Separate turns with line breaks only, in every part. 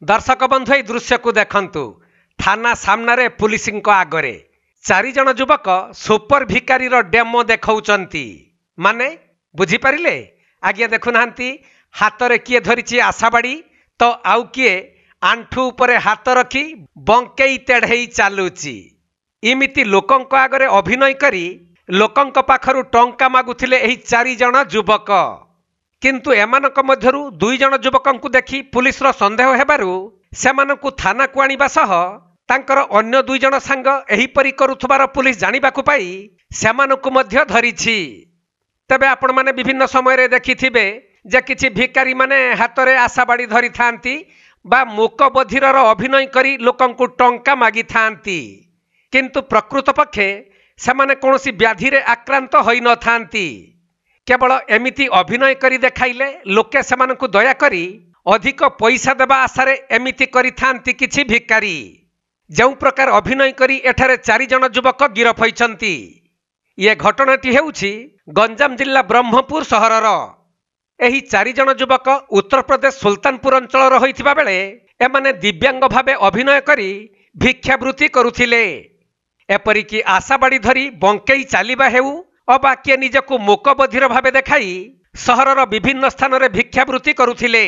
दर्शक बंधु ए दृश्य को देखंतु थाना सामने पुलिस आगरे 4 जन युवक सुपर भिकारी डेमो देखौचंती माने बुझी पारिले आज्ञा देखुना हाथ रे किए धरिची आशाबाड़ी तो आउ किए आंठू उपरे हाथ रखी बंकेई तेढ़ई चालुची इमिति लोकंक आगरे अभिनय करी लोकंक पाखरु टंका मागुथिले एही 4 जन युवक किंतु एमानक मध्यरु 2 जन युवकंकु देखि पुलिस रो संदेह हेबारु सेमानकु थाना को आनिबा सह तांकर अन्य 2 जन सांग एही परि करुथबार पुलिस जानिबाकु पाई सेमानकु मध्य धरिछि। तबे आपण माने विभिन्न समय रे देखिथिबे जे किछि भिकारी माने हाथ रे आशाबाड़ी धरि थांती बा मूक बधिर अभिनय करी लोकंकु टंका मागी थांती किंतु प्रकृत पक्षे सेमाने कोनोसी व्याधि रे आक्रांत होई न थांती केवल एमिति अभिनय करी देखाइले लोके सेमानकु दया करी अधिक पैसा देबा आशारे एमिति करी थांती किछि भिकारी जो प्रकार अभिनय करी एठारे 4 जन युवक गिरफ होइछंती। ये घटनाटी हेउछि गंजाम जिल्ला ब्रह्मपुर सहरर एही 4 जन युवक उत्तर प्रदेश सुल्तानपुर अंचल होइथिबा बेले एमाने दिव्यांग भावे अभिनय करी भिक्षावृत्ति करुथिले एपरिकी आशाबाड़ी धरी बंकेई चालिबा हेउ अबा किए निजकु मूक बधिर भावे देखाई सहरर विभिन्न स्थान रे भिक्षावृत्ति करुथिले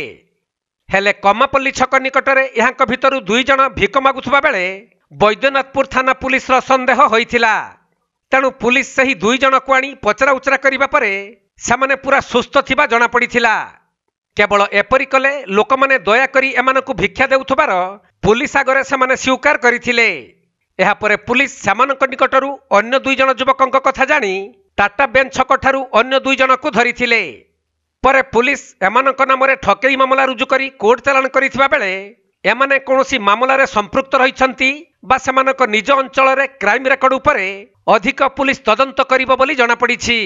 हेले कमापल्ली छक निकटरे यहांक भितरु 2 जन भिक मागुथबा बेले बैद्यनाथपुर थाना पुलिस रो संदेह होइथिला तेणु पुलिस सही 2 जन को आनी पचरा उचरा करिबा परे सेमाने पूरा सुस्थ थिबा जणा पड़िथिला केवल एपरि कले लोक माने दया करी एमानकु भिक्षा देउथबार पुलिस आगरे सेमाने स्वीकार करिथिले। एहा परे पुलिस सेमानक निकटरु अन्य 2 जन युवकंक कथा जानी टाटा बेन छक ठारू अन्य 2 जन को धरिथिले परे पुलिस एमानक नामरे ठकेई मामला रुजु करी कोर्ट चालान करिथिबा बेले एमाने कोनोसी मामला रे संपृक्त रहिछंती बा सेमानक निज अंचल रे क्राइम रेकर्ड उपरे अधिक पुलिस तदंत करिबो बोली जणा पड़िछि।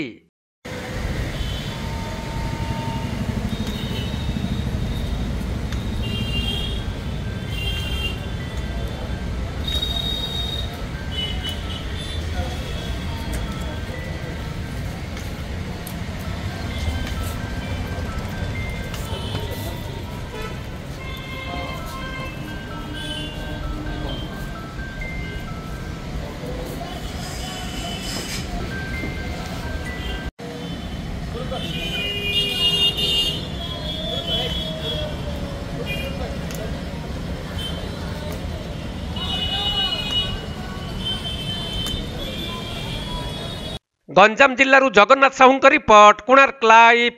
गंजाम जिल्लारू जगन्नाथ साहू रिपोर्ट कोणार्क लाइव।